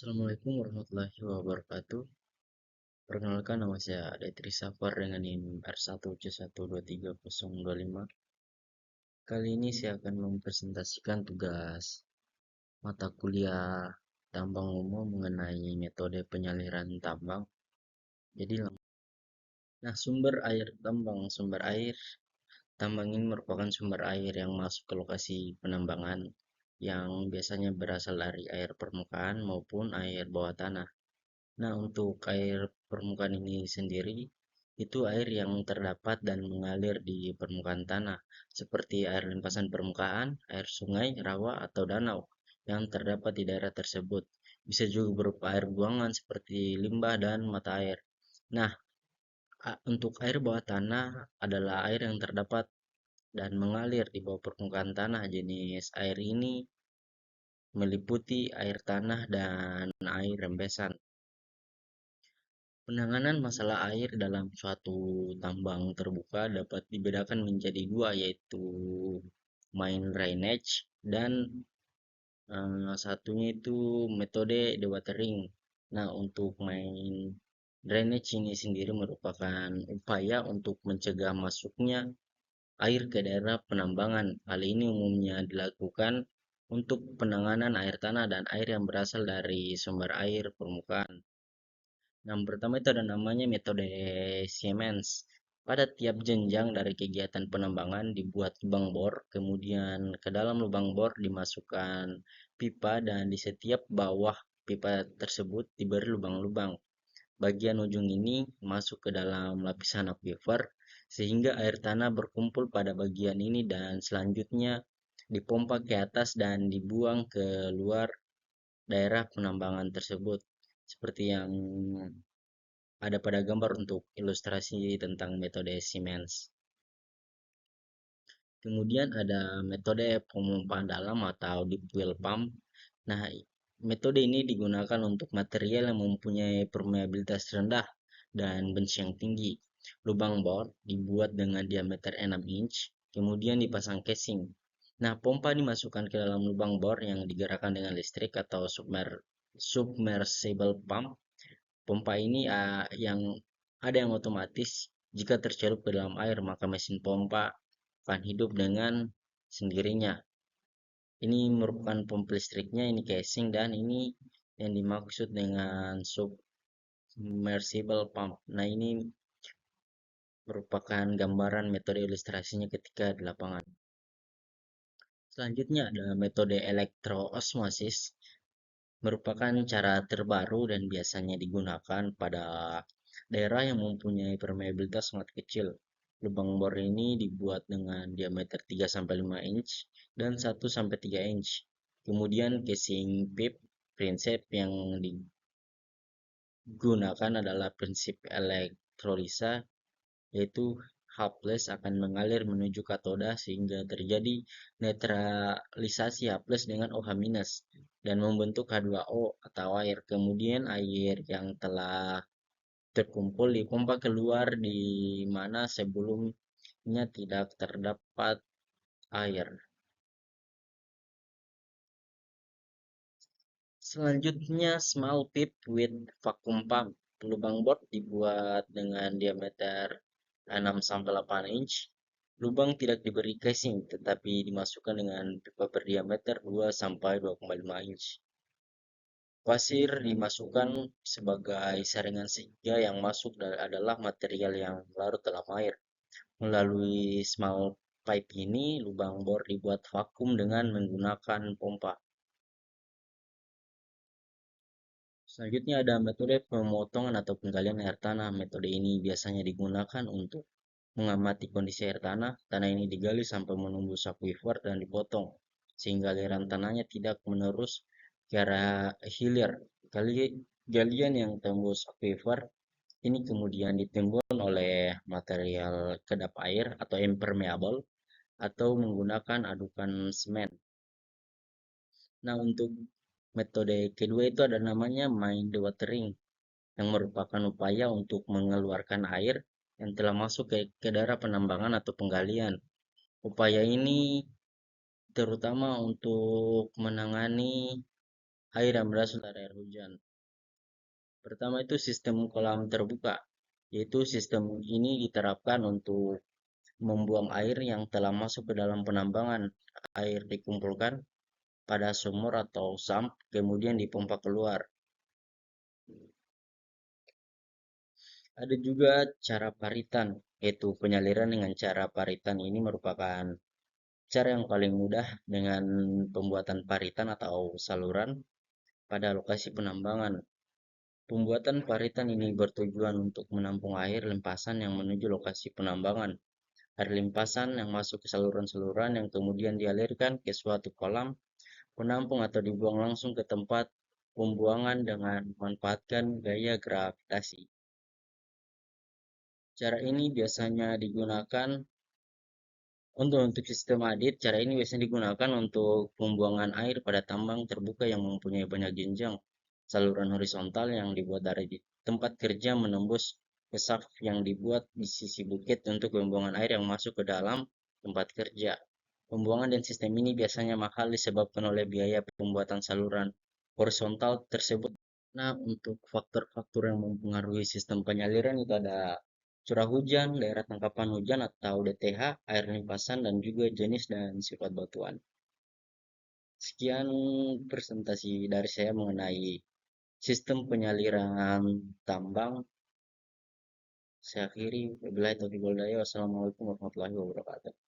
Assalamualaikum warahmatullahi wabarakatuh. Perkenalkan, nama saya Detri Safar dengan NIM R1C1230025. Kali ini saya akan mempresentasikan tugas mata kuliah tambang umum mengenai metode penyaliran tambang. Jadi, sumber air tambang. Sumber air tambang ini merupakan sumber air yang masuk ke lokasi penambangan yang biasanya berasal dari air permukaan maupun air bawah tanah. Nah, untuk air permukaan ini sendiri, itu air yang terdapat dan mengalir di permukaan tanah, seperti air limpasan permukaan, air sungai, rawa, atau danau yang terdapat di daerah tersebut. Bisa juga berupa air buangan seperti limbah dan mata air. Nah, untuk air bawah tanah adalah air yang terdapat dan mengalir di bawah permukaan tanah. Jenis air ini meliputi air tanah dan air rembesan. Penanganan masalah air dalam suatu tambang terbuka dapat dibedakan menjadi dua, yaitu main drainage dan satunya itu metode dewatering. Nah, untuk main drainage ini sendiri merupakan upaya untuk mencegah masuknya air ke daerah penambangan. Hal ini umumnya dilakukan untuk penanganan air tanah dan air yang berasal dari sumber air permukaan. Yang pertama itu ada namanya metode Siemens. Pada tiap jenjang dari kegiatan penambangan dibuat lubang bor, kemudian ke dalam lubang bor dimasukkan pipa dan di setiap bawah pipa tersebut diberi lubang-lubang. Bagian ujung ini masuk ke dalam lapisan aquifer sehingga air tanah berkumpul pada bagian ini dan selanjutnya dipompa ke atas dan dibuang ke luar daerah penambangan tersebut. Seperti yang ada pada gambar untuk ilustrasi tentang metode Siemens. Kemudian ada metode pemompaan dalam atau deep well pump. Nah, metode ini digunakan untuk material yang mempunyai permeabilitas rendah dan benci yang tinggi. Lubang bor dibuat dengan diameter 6 inch, kemudian dipasang casing. Nah, pompa dimasukkan ke dalam lubang bor yang digerakkan dengan listrik atau submersible pump. Pompa ini yang ada yang otomatis. Jika tercelup ke dalam air, maka mesin pompa akan hidup dengan sendirinya. Ini merupakan pompa listriknya, ini casing, dan ini yang dimaksud dengan submersible pump. Nah, ini merupakan gambaran metode ilustrasinya ketika di lapangan. Selanjutnya ada metode elektroosmosis, merupakan cara terbaru dan biasanya digunakan pada daerah yang mempunyai permeabilitas sangat kecil. Lubang bor ini dibuat dengan diameter 3-5 inch dan 1-3 inch. Kemudian casing pipe prinsip yang digunakan adalah prinsip elektrolisa, yaitu H+ akan mengalir menuju katoda sehingga terjadi netralisasi H+ dengan OH- dan membentuk H2O atau air. Kemudian air yang telah terkumpul dipompa keluar di mana sebelumnya tidak terdapat air. Selanjutnya small pipe with vacuum pump. Lubang bor dibuat dengan diameter 6-8 inch. Lubang tidak diberi casing tetapi dimasukkan dengan pipa berdiameter 2-2,5 inch. Pasir dimasukkan sebagai saringan sehingga yang masuk adalah material yang larut dalam air. Melalui small pipe ini, lubang bor dibuat vakum dengan menggunakan pompa. Selanjutnya ada metode pemotongan atau penggalian air tanah. Metode ini biasanya digunakan untuk mengamati kondisi air tanah. Tanah ini digali sampai menembus aquifer dan dipotong, sehingga aliran tanahnya tidak menerus ke arah hilir. Galian yang tembus aquifer ini kemudian ditimbun oleh material kedap air atau impermeable atau menggunakan adukan semen. Nah, untuk metode kedua itu ada namanya main dewatering, yang merupakan upaya untuk mengeluarkan air yang telah masuk ke daerah penambangan atau penggalian. Upaya ini terutama untuk menangani air yang berasal dari air hujan. Pertama itu sistem kolam terbuka, yaitu sistem ini diterapkan untuk membuang air yang telah masuk ke dalam penambangan. Air dikumpulkan pada sumur atau sump, kemudian dipompa keluar. Ada juga cara paritan, yaitu penyaliran dengan cara paritan ini merupakan cara yang paling mudah dengan pembuatan paritan atau saluran pada lokasi penambangan. Pembuatan paritan ini bertujuan untuk menampung air limpasan yang menuju lokasi penambangan. Air limpasan yang masuk ke saluran-saluran yang kemudian dialirkan ke suatu kolam penampung atau dibuang langsung ke tempat pembuangan dengan memanfaatkan gaya gravitasi. Cara ini biasanya digunakan untuk sistem adit. Cara ini biasanya digunakan untuk pembuangan air pada tambang terbuka yang mempunyai banyak jenjang. Saluran horizontal yang dibuat dari tempat kerja menembus ke shaft yang dibuat di sisi bukit untuk pembuangan air yang masuk ke dalam tempat kerja. Pembuangan dan sistem ini biasanya mahal disebabkan oleh biaya pembuatan saluran horizontal tersebut. Nah, untuk faktor-faktor yang mempengaruhi sistem penyaliran itu ada curah hujan, daerah tangkapan hujan atau DTH, air limpasan, dan juga jenis dan sifat batuan. Sekian presentasi dari saya mengenai sistem penyaliran tambang. Saya akhiri. Wabillahi taufiq wal hidayah. Wassalamualaikum warahmatullahi wabarakatuh.